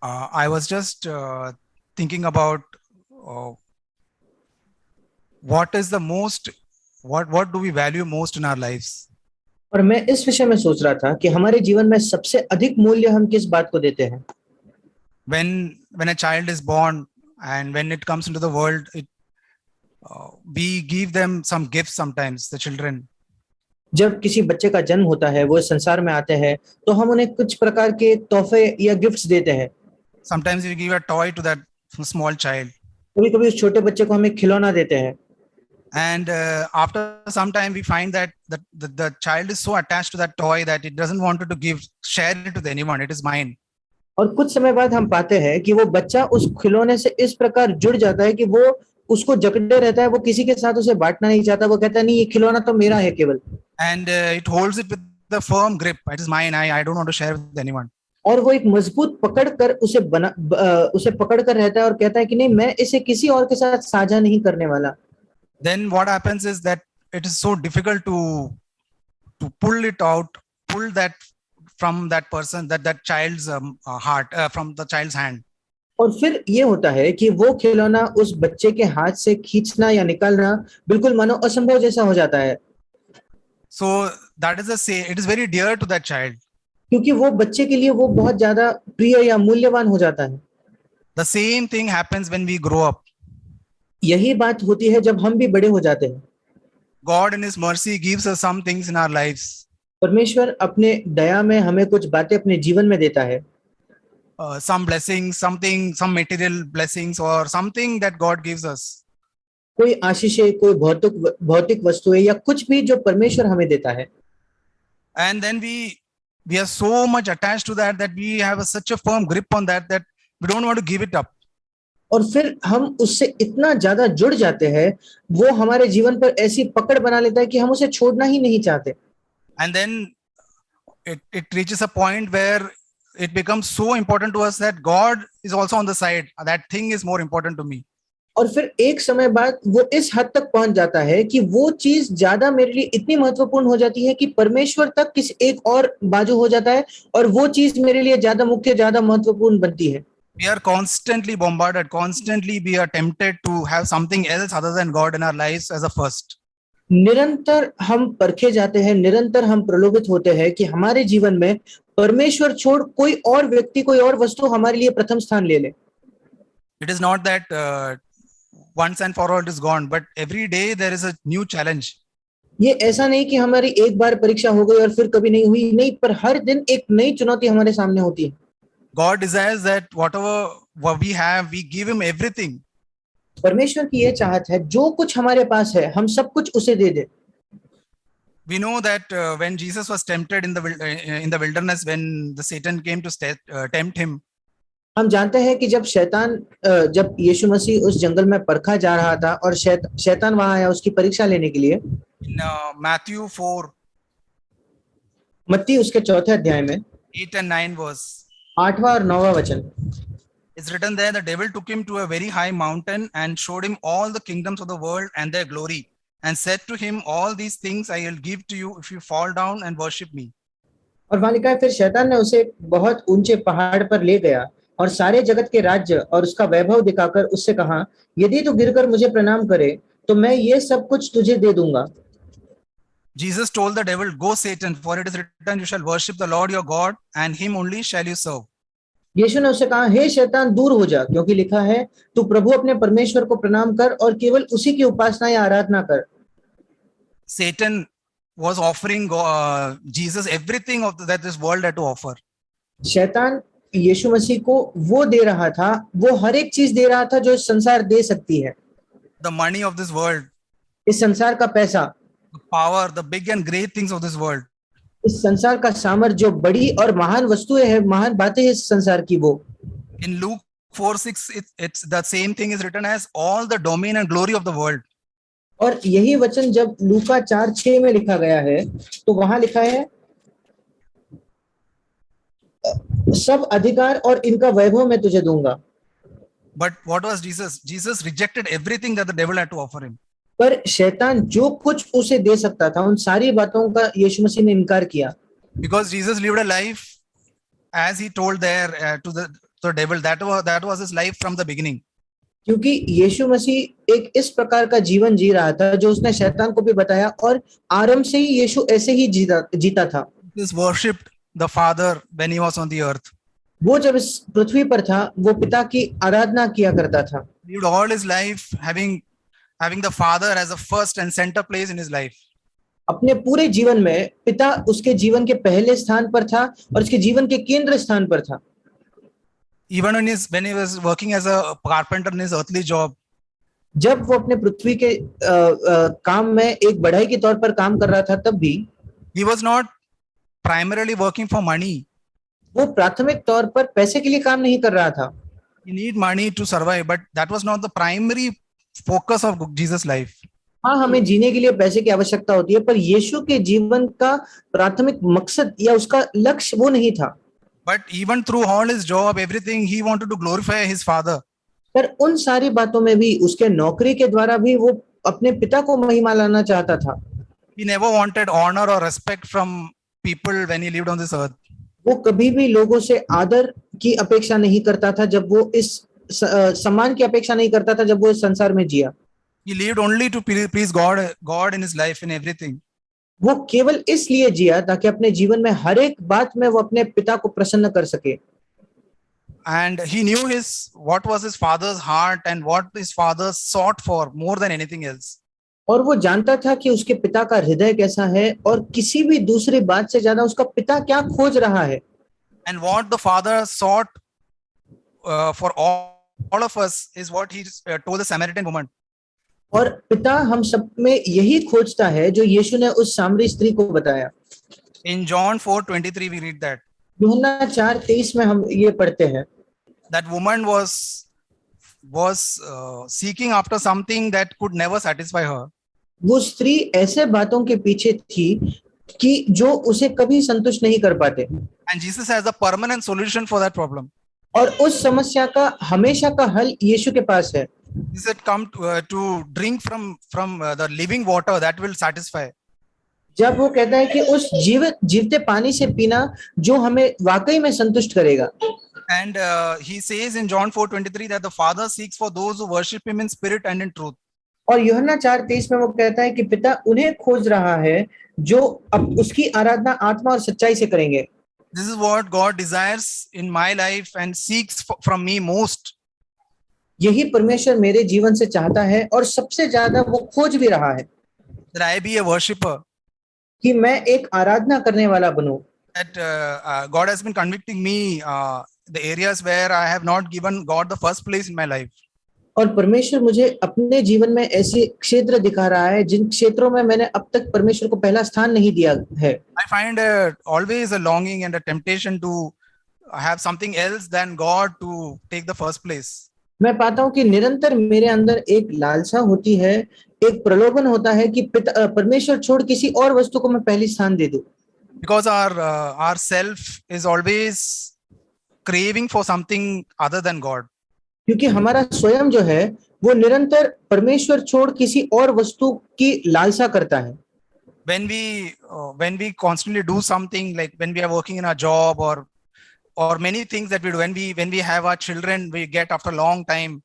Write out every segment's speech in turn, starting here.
I was just thinking about uh, what do we value most in our lives? और मैं इस विषय में सोच रहा था कि हमारे जीवन में सबसे अधिक मूल्य हम किस बात को देते हैं। When a child is born and when it comes into the world, we give them some gifts sometimes, the children. जब किसी बच्चे का जन्म होता है, वो इस संसार में आते हैं, तो हम उन्हें कुछ प्रकार के तोहफे या गिफ्ट्स देते हैं। Sometimes we give a toy to that small child. कभी-कभी उस छोटे बच्चे को हम एक खिलौना देते हैं। And after some time we find that the child is so attached to that toy that it doesn't want to share it with anyone. It is mine. और कुछ समय बाद हम पाते हैं कि वो बच्चा उस खिलौने से इस प्रकार जुड़ जाता है कि वो उसको जकड़े रहता है, वो किसी के साथ उसे बांटना नहीं चाहता। वो कहता है नहीं, ये खिलौना तो मेरा है केवल। And it holds it with the firm grip. It is mine. I don't want to share with anyone. और वो एक मजबूत पकड़ कर उसे पकड़ कर रहता है और कहता है कि नहीं, मैं इसे किसी और के साथ साझा नहीं करने वाला। Then what happens is that it is so difficult to pull it out, pull that from that person, that child's heart, from the child's hand. और फिर ये होता है कि वो खिलौना उस बच्चे के हाथ से खींचना या निकालना बिल्कुल मानो असंभव जैसा हो जाता है। So that is it is very dear to that child. क्योंकि वो बच्चे के लिए वो बहुत ज्यादा प्रिय या मूल्यवान हो जाता है। The same thing happens when we grow up. यही बात होती है जब हम भी बड़े हो जाते हैं। God in His mercy gives us some things in our lives. परमेश्वर अपने दया में हमें कुछ बातें अपने जीवन में देता है। Some blessings, some material blessings or something that God gives us. कोई आशीषें, कोई भौतिक वस्तुएं या कुछ भी जो परमेश्वर हमें देता है। And then we are so much attached to that we have such a firm grip on that we don't want to give it up. और फिर हम उससे इतना ज्यादा जुड़ जाते हैं, वो हमारे जीवन पर ऐसी पकड़ बना लेता है कि हम उसे छोड़ना ही नहीं चाहते। And then it reaches a point where it becomes so important to us that God is also on the side. That thing is more important to me. और फिर एक समय बाद वो इस हद तक पहुंच जाता है कि वो चीज ज्यादा मेरे लिए इतनी महत्वपूर्ण हो जाती है कि परमेश्वर तक किसी एक और बाजू हो जाता है और वो चीज मेरे लिए ज्यादा मुख्य, ज्यादा महत्वपूर्ण बनती है। We are constantly bombarded, constantly we are tempted to have something else other than God in our lives as a first. निरंतर हम परखे जाते हैं, निरंतर हम प्रलोभित होते हैं कि हमारे जीवन में परमेश्वर छोड़ कोई और व्यक्ति, कोई और वस्तु हमारे लिए प्रथम स्थान ले ले। It is not that once and for all it is gone, but every day there is a new challenge. ये ऐसा नहीं कि हमारी एक बार परीक्षा हो गई और फिर कभी नहीं हुई, नहीं, पर हर दिन एक नई चुनौती हमारे सामने होती है। God desires that whatever we have, we give Him everything. परमेश्वर की ये चाहत है, जो कुछ हमारे पास है हम सब कुछ उसे दे दे। We know that when Jesus was tempted in the wilderness, when the Satan came to tempt him, हम जानते हैं कि जब यीशु मसीह उस जंगल में परखा जा रहा था और शैतान वहां आया उसकी परीक्षा लेने के लिए। in Matthew 4, मत्ती उसके 4थे अध्याय में 8 and 9 verse, 8वां और 9वां वचन, it's written there, the devil took him to a very high mountain and showed him all the kingdoms of the world and their glory, and said to him, all these things I will give to you if you fall down and worship me. और वहां लिखा है, फिर शैतान ने उसे बहुत ऊंचे पहाड़ पर ले गया और सारे जगत के राज्य और उसका वैभव दिखाकर उससे कहा, यदि तू गिरकर मुझे प्रणाम करे तो मैं ये सब कुछ तुझे दे दूंगा। Jesus told the devil, go Satan, for it is written, you shall worship the Lord your God and him only shall you serve. यीशु ने उसे कहा, हे शैतान दूर हो जा, क्योंकि लिखा है, तू प्रभु अपने परमेश्वर को प्रणाम कर और केवल उसी की उपासना या आराधना कर। Satan was offering Jesus everything that this world had to offer. शैतान यीशु मसीह को वो दे रहा था, वो हर एक चीज दे रहा था जो इस संसार दे सकती है। The money of this world, इस संसार का पैसा, the power, the big and great things of this world. इस संसार का सामर्थ्य, जो बड़ी और महान वस्तुएं हैं, महान बातें हैं इस संसार की, वो। In Luke 4:6, it's the same thing is written as all the domain and glory of the world. और यही वचन जब लूका 4:6 में लिखा गया है तो वहां लिखा है, सब अधिकार और इनका वैभव मैं तुझे दूंगा। But what was Jesus? Jesus rejected everything that the devil had to offer him. पर शैतान जो कुछ उसे दे सकता था उन सारी बातों का यीशु मसीह ने इनकार किया। Because Jesus lived a life as he told there the devil. That was his life from the beginning. क्योंकि यीशु मसीह एक इस प्रकार का जीवन जी रहा था जो उसने शैतान को भी बताया, और आरंभ से ही यीशु ऐसे ही जीता था। He worshipped the Father when he was on the earth. वो जब इस पृथ्वी पर था वो पिता की आराधना किया करता था। He lived all his life having the Father as a first and center place in his life. अपने पूरे जीवन में पिता उसके जीवन के पहले स्थान पर था और उसके जीवन के केंद्र स्थान पर था। Even when he was working as a carpenter in his earthly job, जब वो अपने पृथ्वी के काम में एक बढ़ई के तौर पर काम कर रहा था, तब भी he was not primarily working for money. वो प्राथमिक तौर पर पैसे के लिए काम नहीं कर रहा था। He need money to survive, but that was not the primary focus of Jesus' life. हाँ, हमें जीने के लिए पैसे की आवश्यकता होती है, पर यीशु के जीवन का प्राथमिक मकसद या उसका लक्ष्य वो नहीं था। But even through all his job, everything, he wanted to glorify his Father. पर उन सारी बातों में भी, उसके नौकरी के द्वारा भी वो अपने पिता को महिमा लाना चाहता था। He never wanted honor or respect from people when he lived on this earth. वो कभी भी लोगों से आदर की अपेक्षा नहीं करता था, जब वो इस सम्मान की अपेक्षा नहीं करता था जब वो इस संसार में जिया। He lived only to please God in his life, in everything. वो केवल इसलिए जिया ताकि अपने जीवन में हर एक बात में वो अपने पिता को प्रसन्न कर सके। And he knew what was his father's heart and what his father sought for more than anything else. और वो जानता था कि उसके पिता का हृदय कैसा है और किसी भी दूसरी बात से ज्यादा उसका पिता क्या खोज रहा है। And what the father sought for all of us is what he told the Samaritan woman. और पिता हम सब में यही खोजता है जो यीशु ने उस सामरी स्त्री को बताया। In John 4:23 we read that. यूहन्ना 4:23 में हम ये पढ़ते हैं। That woman was seeking after something that could never satisfy her. वो स्त्री ऐसे बातों के पीछे थी कि जो उसे कभी संतुष्ट नहीं कर पाते। And Jesus has a permanent solution for that problem. और उस समस्या का हमेशा का हल यीशु के पास है। He said, "Come to drink from the living water that will satisfy." जब वो कहता है कि उस जीवते पानी से पीना जो हमें वाकई में संतुष्ट करेगा। And he says in John 4:23 that the Father seeks for those who worship him in spirit and in truth. और यूहन्ना 4:23 में वो कहता है कि पिता उन्हें खोज रहा है जो अब उसकी आराधना आत्मा और सच्चाई से करेंगे। This is what God desires in my life and seeks from me most. यही परमेश्वर मेरे जीवन से चाहता है और सबसे ज्यादा वो खोज भी रहा है। That I be a worshipper. कि मैं एक आराधना करने वाला बनूं। That God has been convicting me the areas where I have not given God the first place in my life. और परमेश्वर मुझे अपने जीवन में ऐसे क्षेत्र दिखा रहा है जिन क्षेत्रों में मैंने अब तक परमेश्वर को पहला स्थान नहीं दिया है। I find always a longing and a temptation to have something else than God to take the first place. मैं पाता हूँ कि निरंतर मेरे अंदर एक लालसा होती है, एक प्रलोभन होता है कि परमेश्वर छोड़ किसी और वस्तु को मैं पहली स्थान दे दूं। Because our self is always craving for something other than God. क्योंकि हमारा स्वयं जो है वो निरंतर परमेश्वर छोड़ किसी और वस्तु की लालसा करता है। When we constantly do something, like when we are working in our job or many things that we do, when we have our children, we get after a long time.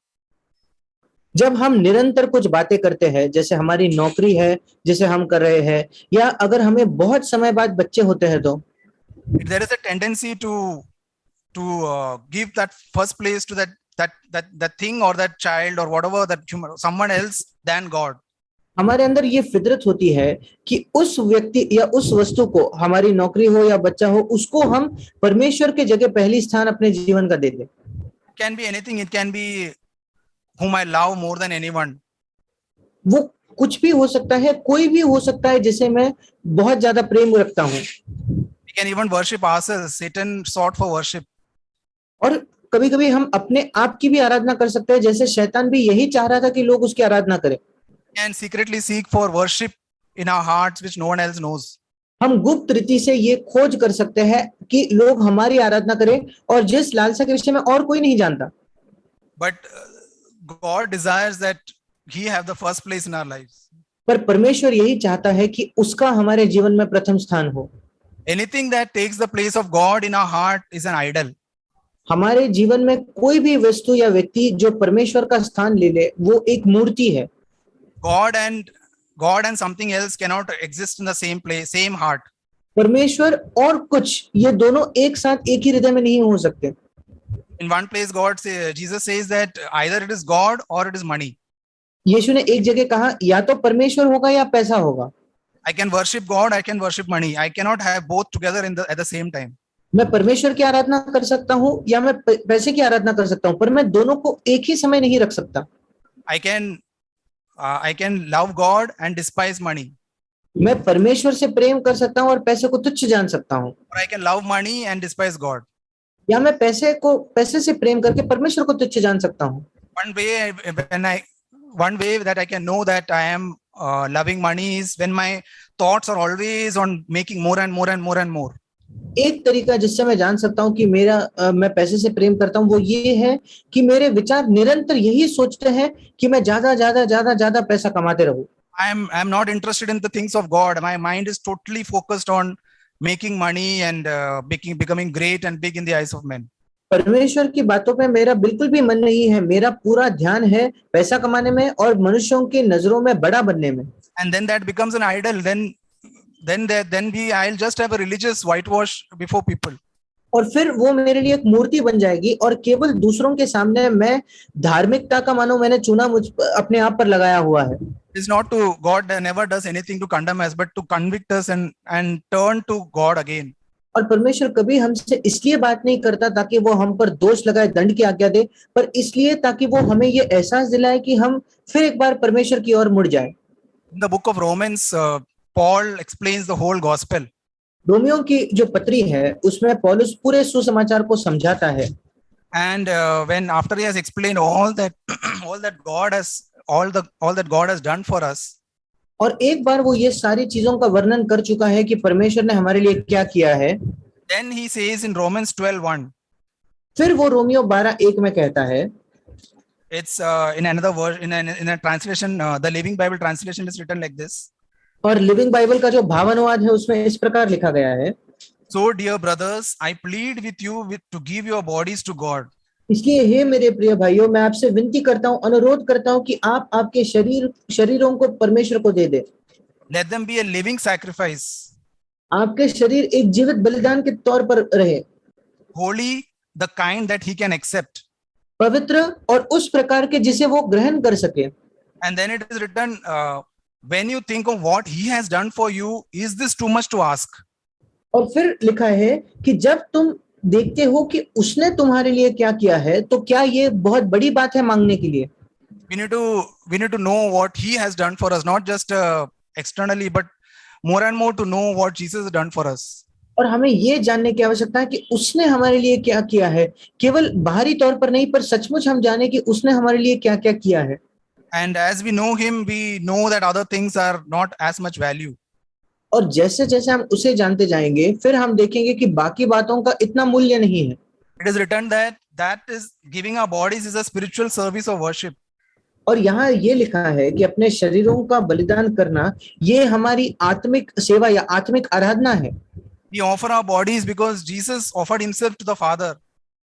जब हम निरंतर कुछ बातें करते हैं, जैसे हमारी नौकरी है जैसे हम कर रहे हैं, या अगर हमें बहुत समय बाद बच्चे होते हैं, तो there is a tendency to give that first place to that thing or that child or whatever, that someone else than God. हमारे अंदर ये फितरत होती है कि उस व्यक्ति या उस वस्तु को, हमारी नौकरी हो या बच्चा हो, उसको हम परमेश्वर के जगह पहली स्थान अपने जीवन का दे दें। It can be anything. It can be whom I love more than anyone. वो कुछ भी हो सकता है, कोई भी हो सकता है जिसे मैं बहुत ज्यादा प्रेम रखता हूँ। We can even worship ourselves. Satan sought for worship. और कभी-कभी हम अपने आप की भी आराधना कर सकते हैं, जैसे शैतान भी यही चाह रहा था कि लोग उसकी आराधना करें। And secretly seek for worship in our hearts which no one else knows. हम गुप्त रीति से ये खोज कर सकते हैं कि लोग हमारी आराधना करें, और जिस लालसा के विषय में और कोई नहीं जानता। But God desires that He have the first place in our lives. पर परमेश्वर यही चाहता है कि उसका हमारे जीवन में प्रथम स्थान हो। Anything that takes the place of God in our heart is an idol. हमारे जीवन में कोई भी वस्तु या व्यक्ति जो परमेश्वर का स्थान ले ले, वो एक मूर्ति है। God and God and something else cannot exist in the same place, same heart. परमेश्वर और कुछ, ये दोनों एक साथ एक ही हृदय में नहीं हो सकते। In one place, Jesus says that either it is God or it is money. यीशु ने एक जगह कहा, या तो परमेश्वर होगा या पैसा होगा। I can worship God, I can worship money. I cannot have both together at the same time. मैं परमेश्वर की आराधना कर सकता हूँ या मैं पैसे की आराधना कर सकता हूँ, पर मैं दोनों को एक ही समय नहीं रख सकता। I can love God and despise money. मैं परमेश्वर से प्रेम कर सकता हूँ और पैसे को तुच्छ जान सकता हूँ। Or I can love money and despise God. या मैं पैसे से प्रेम करके परमेश्वर को तुच्छ जान सकता हूँ। One way that I can know that I am loving money is when my thoughts are always on making more and more and more and more. एक तरीका जिससे मैं जान सकता हूँ कि मैं पैसे से प्रेम करता हूँ, वो ये है कि मेरे विचार निरंतर यही सोचते हैं कि मैं ज्यादा पैसा कमाते रहूं। I'm not interested in the things of God. My mind is totally focused on making money and becoming great and big in the eyes of men. परमेश्वर की बातों पे मेरा बिल्कुल भी मन नहीं है। मेरा पूरा ध्यान है पैसा कमाने में और मनुष्यों की नजरों में बड़ा बनने में। And then that becomes an idol. I'll just have a religious whitewash before people. और फिर वो मेरे लिए एक मूर्ति बन जाएगी और केवल दूसरों के सामने मैं धार्मिकता का मानो मैंने चूना अपने आप पर लगाया हुआ है। It's not to God never does anything to condemn us, but to convict us and turn to God again. और परमेश्वर कभी हमसे इसलिए बात नहीं करता ताकि वो हम पर दोष लगाए, दंड की आज्ञा दे, पर इसलिए ताकि वो हमें ये एहसास दिलाए कि हम फिर एक बार परमेश्वर की ओर मुड़ जाए। In the book of Romans, Paul explains the whole gospel. Romeo की जो पत्री है उसमें पौलुस पूरे सुसमाचार को समझाता है। And when after he has explained all that God has done for us, और एक बार वो ये सारी चीजों का वर्णन कर चुका है कि परमेश्वर ने हमारे लिए क्या किया है, then he says in Romans 12:1, फिर वो रोमियो 12:1 में कहता है, it's in another version, in a translation, the Living Bible translation is written like this. और लिविंग बाइबल का जो भावानुवाद है उसमें इस प्रकार लिखा गया है, So dear brothers, I plead with you to give your bodies to God. इसलिए हे मेरे प्रिय भाइयों, मैं आपसे विनती करता हूँ, अनुरोध करता हूँ कि आप आपके शरीरों को परमेश्वर को दे दे। Let them be a living sacrifice. आपके शरीर एक जीवित बलिदान के तौर पर रहे। Holy, the kind that he can accept. पवित्र और उस प्रकार के जिसे वो ग्रहण कर सके। And then it is written, when you think of what he has done for you, is this too much to ask? और फिर लिखा है कि जब तुम देखते हो कि उसने तुम्हारे लिए क्या किया है, तो क्या ये बहुत बड़ी बात है मांगने के लिए? We need to know what he has done for us, not just externally, but more and more to know what Jesus has done for us. और हमें ये जानने की आवश्यकता है कि उसने हमारे लिए क्या किया है, केवल बाहरी तौर पर नहीं, पर सचमुच हम जाने कि उसने हमारे लिए क्या-क्या किया है। And as we know him, we know that other things are not as much value. और जैसे जैसे हम उसे जानते जाएंगे, फिर हम देखेंगे कि बाकी बातों का इतना मूल्य नहीं है। It is written that is giving our bodies is a spiritual service of worship. और यहाँ ये लिखा है कि अपने शरीरों का बलिदान करना ये हमारी आत्मिक सेवा या आत्मिक आराधना है। We offer our bodies because Jesus offered himself to the Father.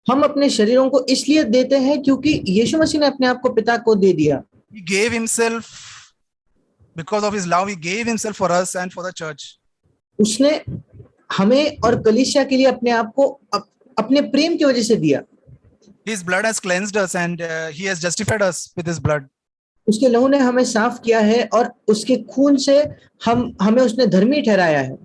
हम अपने शरीरों को इसलिए देते हैं क्योंकि यीशु मसीह ने अपने आप को पिता को दे दिया। He gave himself because of his love. He gave himself for us and for the church. उसने हमें और कलीसिया के लिए अपने आप को अपने प्रेम की वजह से दिया। His blood has cleansed us and he has justified us with his blood. उसके लहू ने हमें साफ किया है और उसके खून से हमें उसने धर्मी ठहराया है।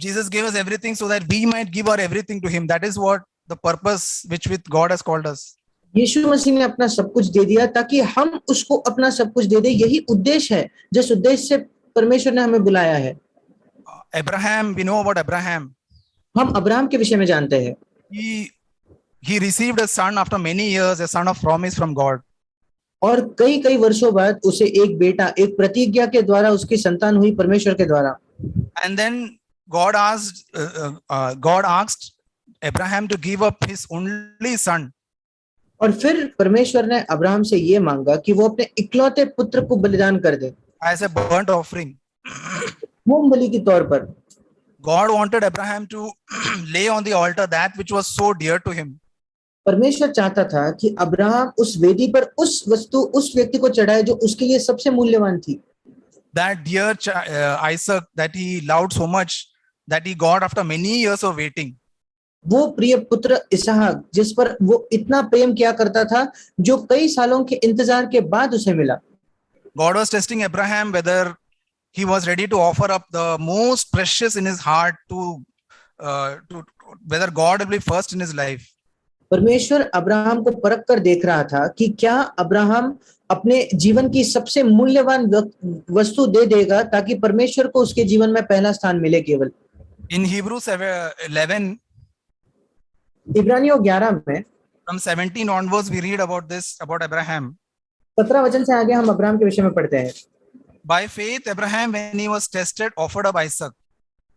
Jesus gave us everything so that we might give our everything to him. That is what the purpose which with God has called us. यीशु मसीह ने अपना सब कुछ दे दिया ताकि हम उसको अपना सब कुछ दे दे। यही उद्देश्य है जिस उद्देश्य से परमेश्वर ने हमें बुलाया है। Abraham, we know about Abraham. हम अब्राहम के विषय में जानते हैं। He received a son after many years, a son of promise from God. और कई वर्षों बाद उसे एक बेटा, एक प्रतिज्ञा के द्वारा उसकी संतान हुई परमेश्वर के द्वारा। And then God asked Abraham to give up his only son. और फिर परमेश्वर ने अब्राहम से ये मांगा कि वो अपने इकलौते पुत्र को बलिदान कर दे। As a burnt offering. होम बलि के तौर पर। God wanted Abraham to lay on the altar that which was so dear to him. परमेश्वर चाहता था कि अब्राहम उस वेदी पर उस वस्तु उस व्यक्ति को चढ़ाए जो उसके लिए सबसे मूल्यवान थी। That dear Isaac that he loved so much that he got after many years of waiting. वो प्रिय पुत्र इसहाक जिस पर वो इतना प्रेम किया करता था, जो कई सालों के इंतजार के बाद उसे मिला। God was testing Abraham whether he was ready to offer up the most precious in his heart to whether God will be first in his life. परमेश्वर अब्राहम को परख कर देख रहा था कि क्या अब्राहम अपने जीवन की सबसे मूल्यवान वस्तु दे देगा ताकि परमेश्वर को उसके जीवन में पहला स्थान मिले केवल। In Hebrews 11, इब्रानियों 11 में from 17 onwards we read about this, about Abraham. 17 वचन से आगे हम अब्राहम के विषय में पढ़ते हैं। By faith Abraham when he was tested offered up Isaac.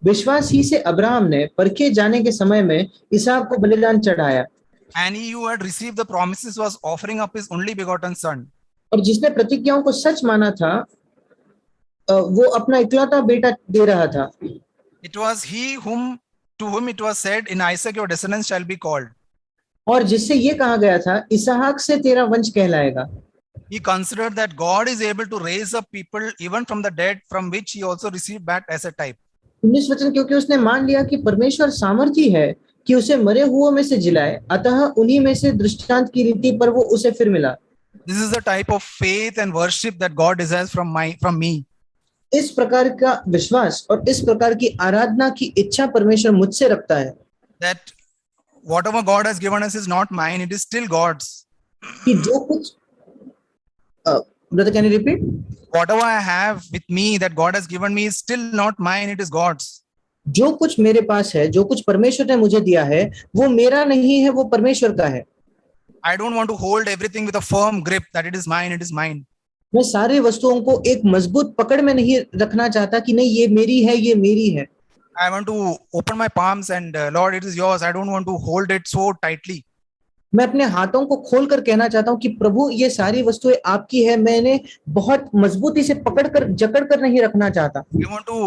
विश्वास ही से अब्राहम ने परखे जाने के समय में इसहाक को बलिदान चढ़ाया। And he who had received the promises was offering up his only begotten son. और जिसने प्रतिज्ञाओं को सच माना था, वो अपना इकलौता बेटा दे रहा था। It was he to whom it was said, in Isaac your descendants shall be called. और जिससे ये कहा गया था, इसहाक से तेरा वंश कहलाएगा। He considered that God is able to raise up people even from the dead, from which he also received back as a type. 19 वचन, क्योंकि उसने मान लिया कि परमेश्वर सामर्थी है कि उसे मरे हुओं में से जिलाए, अतः उन्हीं में से दृष्टांत की रीति पर वो उसे फिर मिला। This is the type of faith and worship that God desires from me. इस प्रकार का विश्वास और इस प्रकार की आराधना की इच्छा परमेश्वर मुझसे रखता है। That whatever God has given us is not mine, it is still God's. कि जो कुछ brother, can you repeat? Whatever I have with me that God has given me is still not mine, it is God's. जो कुछ मेरे पास है, जो कुछ परमेश्वर ने मुझे दिया है, वो मेरा नहीं है, वो परमेश्वर का है। I don't want to hold everything with a firm grip that it is mine, it is mine. मैं सारी वस्तुओं को एक मजबूत पकड़ में नहीं रखना चाहता कि नहीं ये मेरी है, ये मेरी है। I want to open my palms and Lord, it is yours. I don't want to hold it so tightly. मैं अपने हाथों को खोलकर कहना चाहता हूं कि प्रभु ये सारी वस्तुएं आपकी है, मैंने बहुत मजबूती से पकड़कर जकड़कर नहीं रखना चाहता।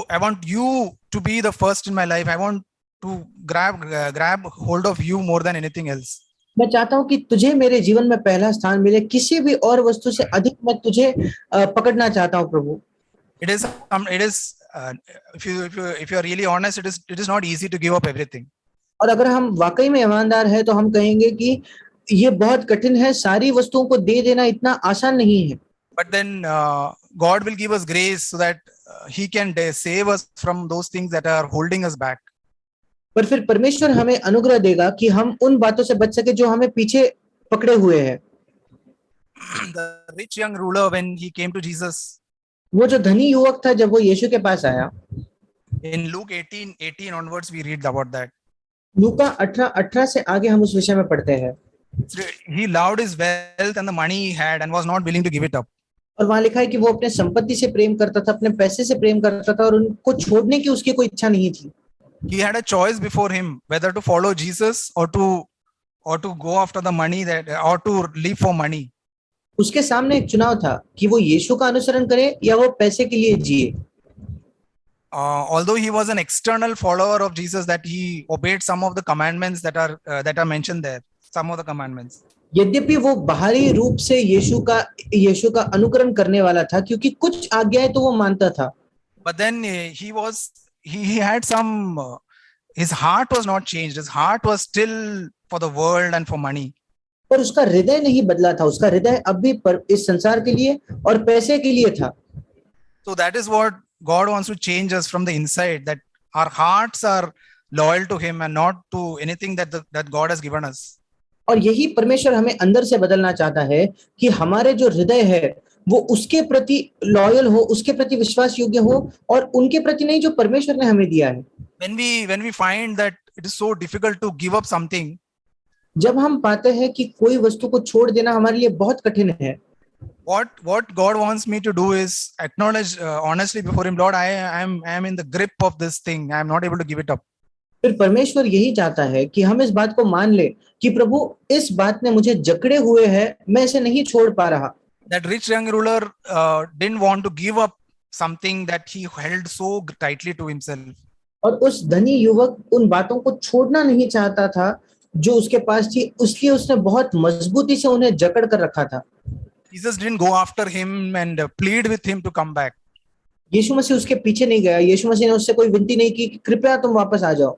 I want you to be the first in my life. I want to grab hold of you more than anything else. मैं चाहता हूं कि तुझे मेरे जीवन में पहला स्थान मिले, किसी भी और वस्तु से अधिक मैं तुझे पकड़ना चाहता हूं प्रभु। It is if you are really honest, it is not easy to give up everything. और अगर हम वाकई में ईमानदार हैं तो हम कहेंगे कि ये बहुत कठिन है, सारी वस्तुओं को दे देना इतना आसान नहीं है। But then God will give us grace so that he can save us from those things that are holding us back. पर फिर परमेश्वर हमें अनुग्रह देगा कि हम उन बातों से बच सके जो हमें पीछे पकड़े हुए हैं। The rich young ruler when he came to Jesus, वो जो धनी युवक था जब वो यीशु के पास आया, in Luke 18 onwards we read about that. लूका 18 से आगे हम उस विषय में पढ़ते हैं। He loved his wealth and the money he had and was not willing to give it up. और वहां लिखा है कि वो अपने संपत्ति से प्रेम करता था, अपने पैसे से प्रेम करता था और उनको छोड़ने की उसकी कोई इच्छा नहीं थी। He had a choice before him whether to follow Jesus or to go after the money or to live for money. उसके सामने एक चुनाव था कि वो यीशु का अनुसरण करे या वो पैसे के लिए जिए। Although he was an external follower of Jesus, that he obeyed some of the commandments that are mentioned there, some of the commandments. यद्यपि वो बाहरी रूप से यीशु का अनुकरण करने वाला था क्योंकि कुछ आज्ञाएं तो वो मानता था। But then he had some his heart was not changed. His heart was still for the world and for money. पर उसका हृदय नहीं बदला था, उसका हृदय अब भी इस संसार के लिए और पैसे के लिए था। So that is what God wants to change us from the inside, that our hearts are loyal to him and not to anything that God has given us. और यही परमेश्वर हमें अंदर से बदलना चाहता है कि हमारे जो हृदय है वो उसके प्रति लॉयल हो, उसके प्रति विश्वास योग्य हो और उनके प्रति नहीं जो परमेश्वर ने हमें दिया है। When we find that it is so difficult to give up something, जब हम पाते हैं कि कोई वस्तु को छोड़ देना हमारे लिए बहुत कठिन है, what God wants me to do is acknowledge honestly before him, Lord, I am in the grip of this thing. I am not able to give it up. फिर परमेश्वर यही चाहता है कि हम इस बात को मान ले कि प्रभु इस बात ने मुझे जकड़े हुए है, मैं इसे नहीं छोड़ पा रहा। That rich young ruler didn't want to give up something that he held so tightly to himself. और उस धनी युवक उन बातों को छोड़ना नहीं चाहता था जो उसके पास थी, उसलिए उसने बहुत मजबूती से उन्हें जकड़ कर रखा था। Jesus didn't go after him and plead with him to come back. यीशु मसीह उसके पीछे नहीं गया, यीशु मसीह ने उससे कोई विनती नहीं की कि कृपया तुम वापस आ जाओ।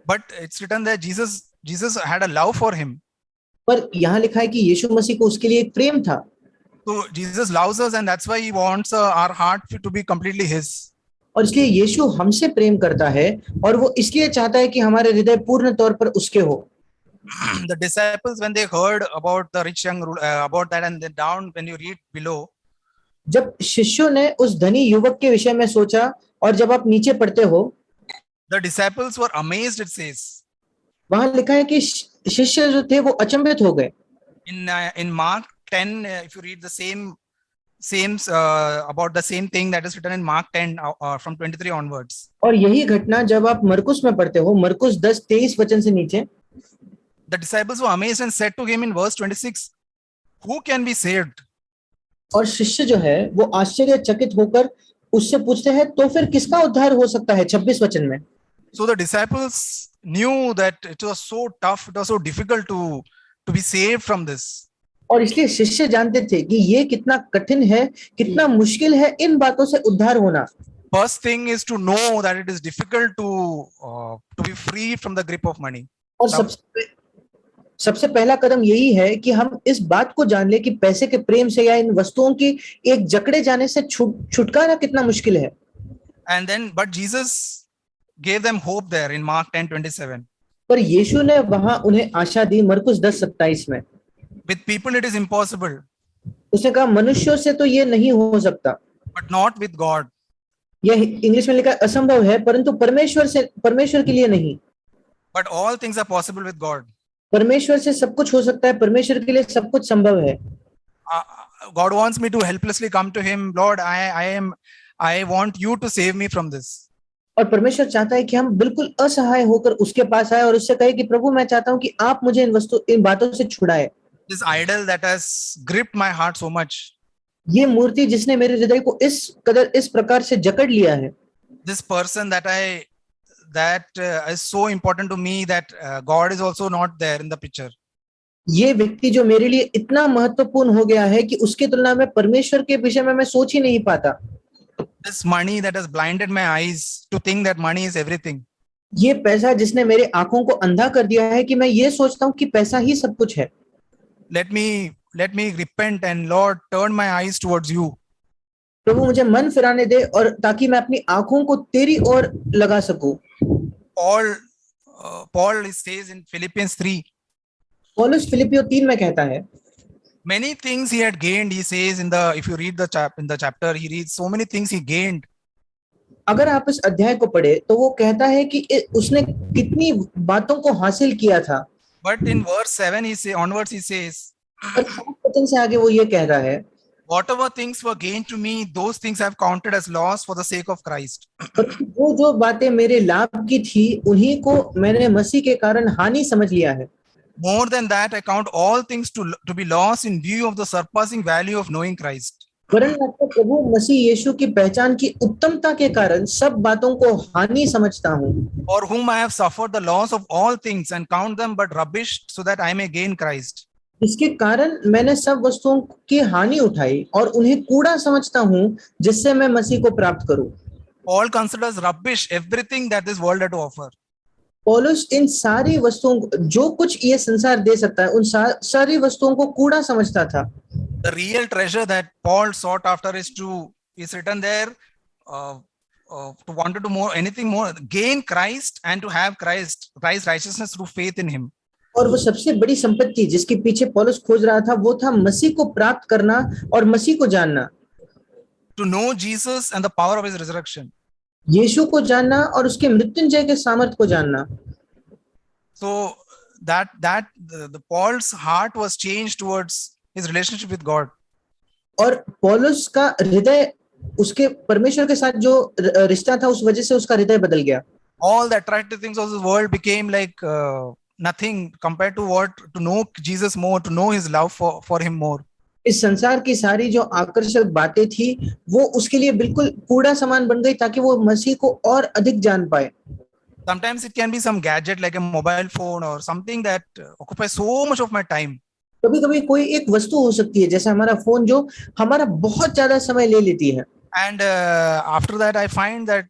But it's written that Jesus had a love for him. पर यहाँ लिखा है कि यीशु मसीह को उसके लिए एक प्रेम था। So Jesus loves us, and that's why he wants our heart to be completely his. और इसलिए यीशु हमसे प्रेम करता है और वो इसलिए चाहता है कि हमारे हृदय पूर्ण तौर पर उसके हो। The disciples, when they heard about the rich young about that, and then down when you read below, जब शिष्यों ने उस धनी युवक के विषय में सोचा और जब आप नीचे पढ़ते हो, the disciples were amazed, it says. वहां लिखा है कि शिष्य जो थे वो अचंभित हो गए। In Mark 10, if you read the same about the same thing that is written in Mark 10 from 23 onwards. और यही घटना जब आप मरकुस में पढ़ते हो, मरकुस 10:23 वचन से नीचे, The disciples were amazed and said to him in verse 26, who can be saved? और शिष्य जो है वो आश्चर्यचकित होकर उससे पूछते हैं, तो फिर किसका उद्धार हो सकता है? 26 वचन में। So the disciples knew that it was so tough, it was so difficult to be saved from this. और इसलिए शिष्य जानते थे कि ये कितना कठिन है, कितना मुश्किल है इन बातों से उद्धार होना। First thing is to know that it is difficult to be free from the grip of money. और सबसे पहला कदम यही है कि हम इस बात को जान ले कि पैसे के प्रेम से या इन वस्तुओं की एक जकड़े जाने से छुटकारा कितना मुश्किल है। And then, but Jesus gave them hope there in Mark 10:27. पर यीशु ने वहां उन्हें आशा दी, मरकुस 10:27 में। With people it is impossible, उसने कहा मनुष्यों से तो ये नहीं हो सकता, but not with God. यह इंग्लिश में लिखा है असंभव है, परंतु परमेश्वर के लिए नहीं। But all things are possible with God. परमेश्वर से सब कुछ हो सकता है, परमेश्वर के लिए सब कुछ संभव है। God wants me to helplessly come to him, Lord, I want you to save me from this. और परमेश्वर चाहता है कि हम बिल्कुल असहाय होकर उसके पास आए और उससे कहे कि प्रभु मैं चाहता हूं कि आप मुझे इन बातों से छुड़ाए। This idol that has gripped my heart so much. ये मूर्ति जिसने मेरे हृदय को इस प्रकार से जकड़ लिया है। This person that is so important to me that God is also not there in the picture. ये व्यक्ति जो मेरे लिए इतना महत्वपूर्ण हो गया है कि उसकी तुलना में परमेश्वर के विषय में मैं सोच ही नहीं पाता। This money that has blinded my eyes to think that money is everything. ये पैसा जिसने मेरे आंखों को अंधा कर दिया है कि मैं ये सोचता हूँ कि पैसा ही सब कुछ है। Let me repent and Lord turn my eyes towards you. प्रभु मुझे मन फिराने दे और ताकि मैं अपनी आंखों को तेरी ओर लगा सकूं। Paul says in Philippians 3. पौलुस फिलिपियो 3 में कहता है, many things he had gained, he says if you read in the chapter, he reads so many things he gained. अगर आप इस अध्याय को पढ़े तो वो कहता है कि उसने कितनी बातों को हासिल किया था। But in verse 7 onwards he says, वचन से आगे वो ये कह रहा है, whatever things were gained to me, those things I have counted as loss for the sake of Christ. वो जो बातें मेरे लाभ की थी उन्हीं को मैंने मसीह के कारण हानि समझ लिया है। More than that, I count all things to be lost in view of the surpassing value of knowing Christ. वरन मैं तो प्रभु मसीह यीशु की पहचान की उत्तमता के कारण सब बातों को हानि समझता हूँ। For whom I have suffered the loss of all things and count them but rubbish so that I may gain Christ. इसके कारण मैंने सब वस्तुओं की हानि उठाई और उन्हें कूड़ा समझता हूँ जिससे मैं मसीह को प्राप्त करूँ। Paul considers rubbish everything that this world had to offer. पौलुस इन सारी वस्तुओं जो कुछ ये संसार दे सकता है उन सारी वस्तुओं को कूड़ा समझता था। The real treasure that Paul sought after is written there to wanted to more anything more gain Christ and to have Christ's righteousness through faith in him. और वो सबसे बड़ी संपत्ति जिसके पीछे पौलुस खोज रहा था वो था मसीह को प्राप्त करना और मसीह को जानना। To know Jesus and the power of his resurrection. यीशु को जानना और उसके मृत्युंजय के सामर्थ को जानना। So that the Paul's heart was changed towards his relationship with God. और पौलुस का हृदय उसके परमेश्वर के साथ जो रिश्ता था उस वजह से उसका हृदय बदल गया। All the attractive things of this world became like nothing compared to know Jesus more, to know his love for him more. इस संसार की सारी जो आकर्षक बातें थी वो उसके लिए बिल्कुल कूड़ा समान बन गई ताकि वो मसीह को और अधिक जान पाए। Sometimes it can be some gadget like a mobile phone or something that occupies so much of my time. कभी कभी कोई एक वस्तु हो सकती है जैसे हमारा फोन जो हमारा बहुत ज्यादा समय ले लेती है And after that, I find that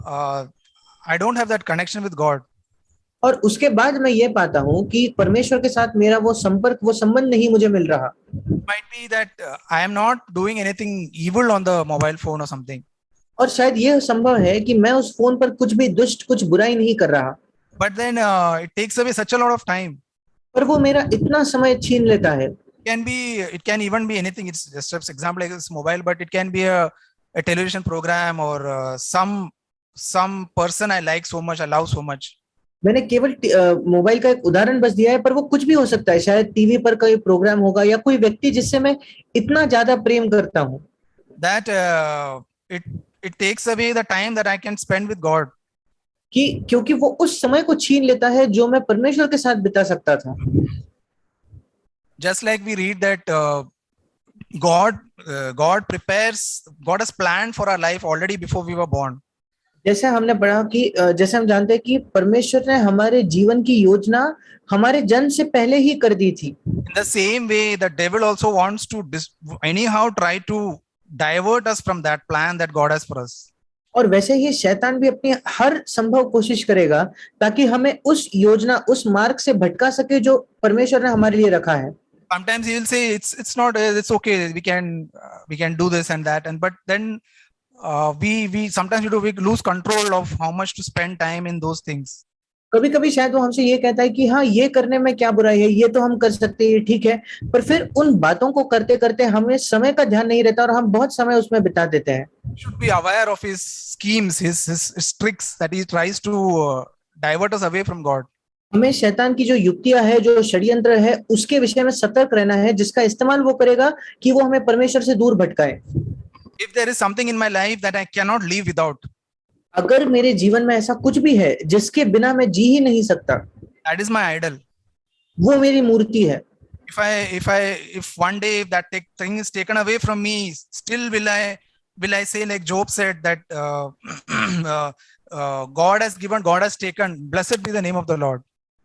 uh, I don't have that connection with God. और उसके बाद मैं ये पाता हूँ कि परमेश्वर के साथ मेरा वो संपर्क वो संबंध नहीं मुझे मिल रहा Might be that I am not doing anything evil on the mobile phone or something, और शायद ये संभव है कि मैं उस फोन पर कुछ भी दुष्ट कुछ बुराई नहीं कर रहा but then it takes away such a lot of time. पर वो मेरा इतना समय छीन लेता है It can even be anything. It's just an example like this mobile, but it can be a television program or some person I like so much, I love so much. मैंने केवल मोबाइल का एक उदाहरण बस दिया है पर वो कुछ भी हो सकता है शायद टीवी पर कोई प्रोग्राम होगा या कोई व्यक्ति जिससे मैं इतना ज्यादा प्रेम करता हूँ That it takes away the time that I can spend with God. कि क्योंकि वो उस समय को छीन लेता है जो मैं परमेश्वर के साथ बिता सकता था Just like we read that God has planned for our life already before we were born. जैसे हमने पढ़ा कि जैसे हम जानते हैं कि परमेश्वर ने हमारे जीवन की योजना हमारे जन्म से पहले ही कर दी थी In the same way, the devil also wants to anyhow try to divert us from that plan that God has for us. और वैसे ही शैतान भी अपनी हर संभव कोशिश करेगा ताकि हमें उस योजना उस मार्ग से भटका सके जो परमेश्वर ने हमारे लिए रखा है Sometimes he will say it's not it's okay, we can do this and that, and but then we sometimes we lose control of how much to spend time in those things. कभी कभी शायद वो हमसे ये कहता है कि हाँ ये करने में क्या बुराई है ये तो हम कर सकते हैं ये ठीक है पर फिर उन बातों को करते करते हमें समय का ध्यान नहीं रहता और हम बहुत समय उसमें बिता देते हैं Should be aware of his schemes, his tricks that he tries to divert us away from God. हमें शैतान की जो युक्तियां है जो षड्यंत्र है उसके विषय में सतर्क रहना है जिसका इस्तेमाल वो करेगा कि वो हमें परमेश्वर से दूर भटकाए If there is something in my life that I cannot live without, अगर मेरे जीवन में ऐसा कुछ भी है जिसके बिना मैं जी ही नहीं सकता that is my idol. वो मेरी मूर्ति है If one day if that thing is taken away from me, still will I say like Job said that God has given, God has taken, blessed be the name of the Lord.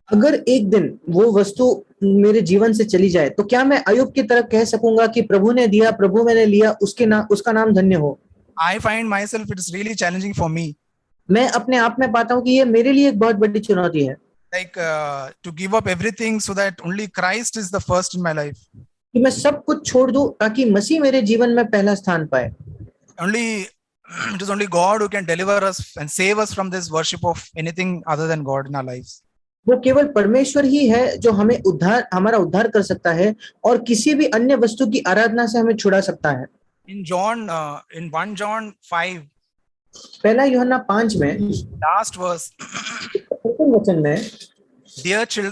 अगर एक दिन वो वस्तु मेरे जीवन से चली जाए तो क्या मैं अय्यूब की तरह कह सकूंगा कि प्रभु ने दिया प्रभु मैंने लिया उसका नाम धन्य हो I find myself it is really challenging for me. मैं अपने आप में पाता हूँ कि ये मेरे लिए एक बहुत बड़ी चुनौती है Like to give up everything so that only Christ is the first in my life. कि मैं सब कुछ छोड़ दूं ताकि मसीह मेरे जीवन में पहला स्थान पाए It is only God who can deliver us and save us from this worship of anything other than God in our lives. वो केवल परमेश्वर ही है जो हमें हमारा उद्धार कर सकता है और किसी भी अन्य वस्तु की आराधना से हमें छुड़ा सकता है In 1 John 5, पहला यूहन्ना 5 में last verse, प्रथम वचन में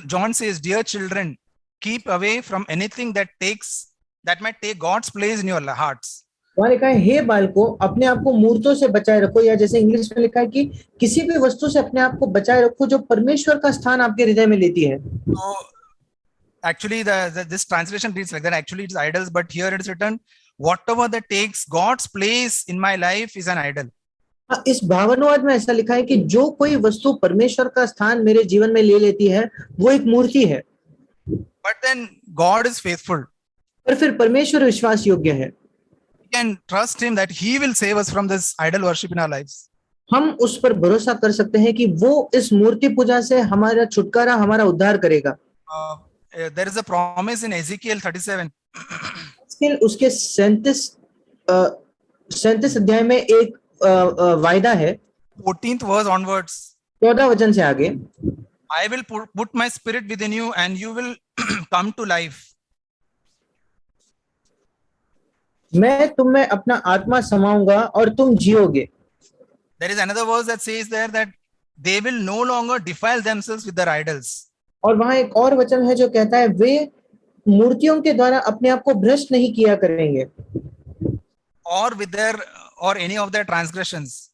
John says, "Dear children, keep away from anything that might take God's place in your hearts." वहां लिखा है हे बालको अपने आप को मूर्तों से बचाए रखो या जैसे इंग्लिश में लिखा है कि किसी भी वस्तु से अपने आप को बचाए रखो जो परमेश्वर का स्थान आपके हृदय में लेती है So actually, this translation reads like that. Actually, it's idols, but here it is written, "Whatever that takes God's place in my life is an idol." इस भावानुवाद में ऐसा लिखा है कि जो कोई वस्तु परमेश्वर का स्थान मेरे जीवन में ले लेती है वो एक मूर्ति है But then God is faithful. पर फिर परमेश्वर विश्वास योग्य है We can trust Him that He will save us from this idol worship in our lives. हम उस पर भरोसा कर सकते हैं कि वो इस मूर्ति पूजा से हमारा छुटकारा हमारा उद्धार करेगा There is a promise in Ezekiel 37. उसके 37 अध्याय में एक वायदा है 14th verse onwards. 14 वचन से आगे I will put my spirit within you and you will come to life. मैं तुम में अपना आत्मा समाऊंगा और तुम जियोगे There is another verse that says there that they will no longer defile themselves with their idols. और वहां एक और वचन है जो कहता है वे मूर्तियों के द्वारा अपने आप को भ्रष्ट नहीं किया करेंगे or any of their transgressions.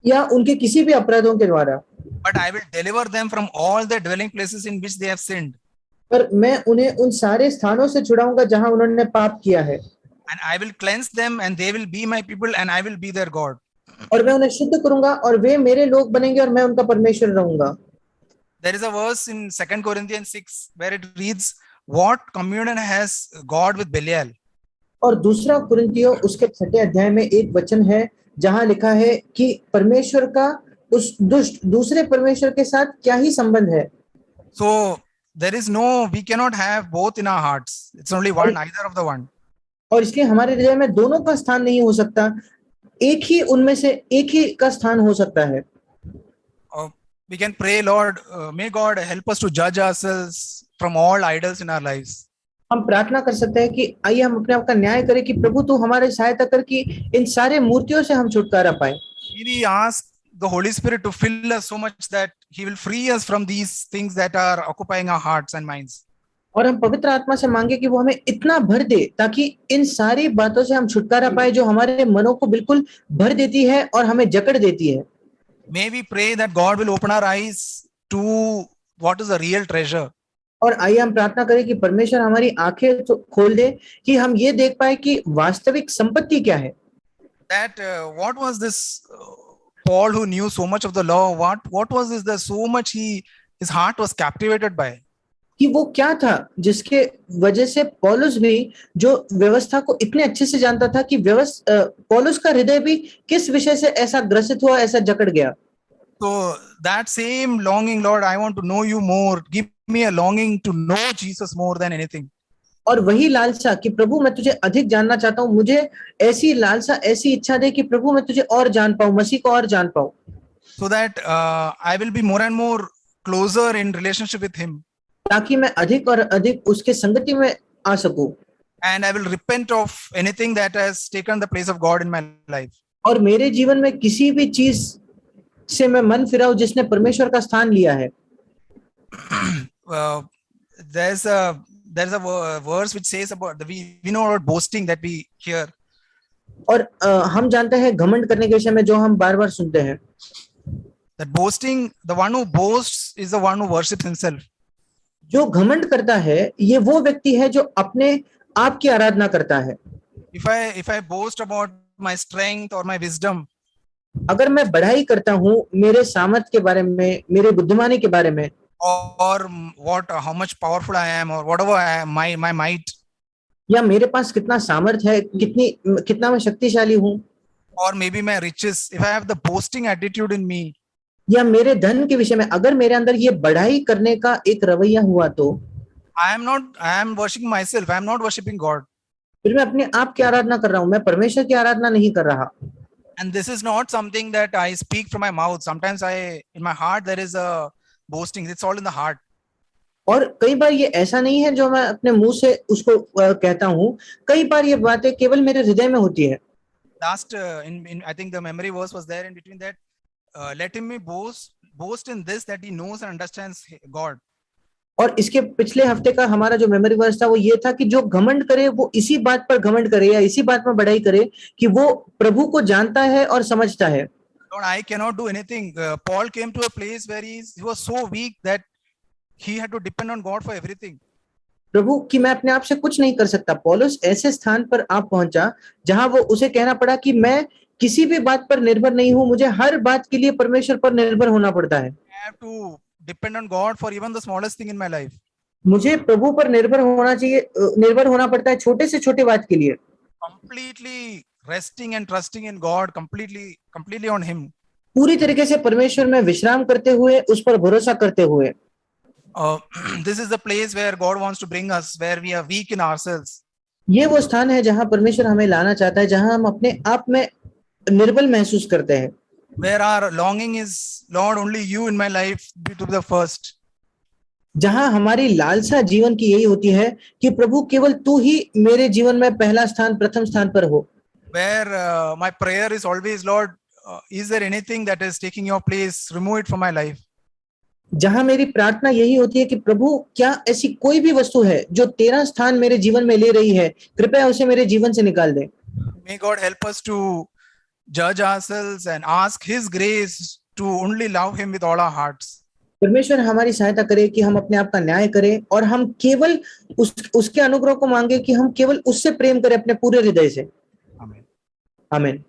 या उनके किसी भी अपराधों के द्वारा But I will deliver them from all the dwelling places in which they have sinned. पर मैं उन्हें उन सारे स्थानों से छुड़ाऊंगा जहां उन्होंने पाप किया है And I will cleanse them and they will be my people and I will be their God. और मैं उन्हें शुद्ध करूंगा और वे मेरे लोग बनेंगे और मैं उनका परमेश्वर रहूंगा। There is a verse in 2 Corinthians 6 where it reads, what communion has God with Belial? और दूसरा कुरिन्थियों उसके 6 अध्याय में एक वचन है जहां लिखा है कि परमेश्वर का उस दुष्ट दूसरे परमेश्वर के साथ क्या ही संबंध है। So there is no, we cannot have both in our hearts. It's only one, either of the one. और इसलिए हमारे हृदय में दोनों का स्थान नहीं हो सकता, एक ही उनमें से एक ही का स्थान हो सकता है। We can pray, Lord, may God help us to judge ourselves from all idols in our lives. हम प्रार्थना कर सकते हैं कि आइए हम अपने आप का न्याय करें कि प्रभु तू हमारे सहायता कर कि इन सारे मूर्तियों से हम छुटकारा पाए। Maybe ask the Holy Spirit to fill us so much that He will free us from these things that are occupying our hearts and minds. और हम पवित्र आत्मा से मांगे कि वो हमें इतना भर दे ताकि इन सारी बातों से हम छुटकारा पाए जो हमारे मनों को बिल्कुल भर देती है और हमें जकड़ देती है। May we pray that God will open our eyes to what is the real treasure. और आइए हम प्रार्थना करें कि परमेश्वर हमारी आंखें तो खोल दे कि हम ये देख पाए कि वास्तविक संपत्ति क्या है। That what was this Paul who knew so much of the law? What was this that so much his heart was captivated by? कि वो क्या था जिसके वजह से पौलुस भी जो व्यवस्था को इतने अच्छे से जानता था कि पौलुस का हृदय भी किस विषय से ऐसा ग्रसित हुआ, ऐसा जकड़ गया। So that same longing, Lord, I want to know you more. Give me a longing to know Jesus more than anything. और वही लालसा कि प्रभु मैं तुझे अधिक जानना चाहता हूँ, मुझे ऐसी लालसा ऐसी इच्छा दे कि प्रभु मैं तुझे और जान पाऊं, मसीह को और जान पाऊं। So that I will be more and more closer in relationship with him. ताकि मैं अधिक और अधिक उसके संगति में आ सकूं। And I will repent of anything that has taken the place of God in my life. और मेरे जीवन में किसी भी चीज से मैं मन फिराऊं जिसने परमेश्वर का स्थान लिया है। There's a verse which says about we know about boasting that we hear. और हम जानते हैं घमंड करने के विषय में जो हम बार बार सुनते हैं। That boasting, the one who boasts is the one who worships himself. जो घमंड करता है ये वो व्यक्ति है जो अपने आप की आराधना करता है। If I boast about my strength or my wisdom, अगर मैं बढ़ाई करता हूँ मेरे सामर्थ के बारे में, मेरे बुद्धिमानी के बारे में, or how much powerful I am, or whatever I am, my might, या मेरे पास कितना सामर्थ है, कितना मैं शक्तिशाली हूँ, or maybe my riches, if I have the boasting attitude in me, या मेरे धन के विषय में अगर मेरे अंदर ये बढ़ाई करने का एक रवैया हुआ तो I am worshiping myself, I am not worshiping God. फिर मैं अपने आप की आराधना कर रहा हूँ, मैं परमेश्वर की आराधना नहीं कर रहा। And this is not something that I speak from my mouth. Sometimes in my heart there is a boasting. It's all in the heart. और कई बार ये ऐसा नहीं है जो मैं अपने मुंह से उसको कहता हूँ, कई बार ये बातें केवल मेरे हृदय में होती है। Last I think the memory verse was there in between that. Let him boast in this that he knows and understands God. और इसके पिछले हफ्ते का हमारा जो मेमोरी वर्स था वो ये था कि जो घमंड करे वो इसी बात पर घमंड करे या इसी बात में बढ़ाई करे कि वो प्रभु को जानता है और समझता है। Lord, I cannot do anything. Paul came to a place where he was so weak that he had to depend on God for everything. प्रभु कि मैं अपने आप से कुछ नहीं कर सकता। पौलुस ऐसे स्थान पर आप पहुंचा जहां वो उसे कहना पड़ा कि मैं किसी भी बात पर निर्भर नहीं हूं, मुझे हर बात के लिए परमेश्वर पर निर्भर होना पड़ता है। I have to depend on God for even the smallest thing in my life. मुझे प्रभु पर निर्भर होना चाहिए, निर्भर होना पड़ता है छोटे से छोटे बात के लिए। Completely resting and trusting in God, completely on Him. पूरी तरीके से परमेश्वर में विश्राम करते हुए, उस पर भरोसा करते हुए। This is the place where God wants to bring us, where we are weak in ourselves. ये वो स्थान है जहां परमेश्वर हमें लाना चाहता है, जहां हम अपने आप में निर्बल महसूस करते हैं। Where our longing is, Lord, only you in my life to be the first. जहां हमारी लालसा जीवन की यही होती है कि प्रभु केवल तू ही मेरे जीवन में पहला स्थान, प्रथम स्थान पर हो। Where my prayer is always, Lord, is there anything that is taking your place? Remove it from my life. जहां मेरी प्रार्थना यही होती है कि प्रभु क्या ऐसी कोई भी वस्तु है जो तेरा स्थान मेरे जीवन में ले रही है, कृपया उसे मेरे जीवन से निकाल दे। May God help us to judge ourselves and ask His grace to only love Him with all our hearts. परमेश्वर हमारी सहायता करे कि हम अपने आप का न्याय करें और हम केवल उसके अनुग्रह को मांगे कि हम केवल उससे प्रेम करें अपने पूरे हृदय से। Amen. आमीन।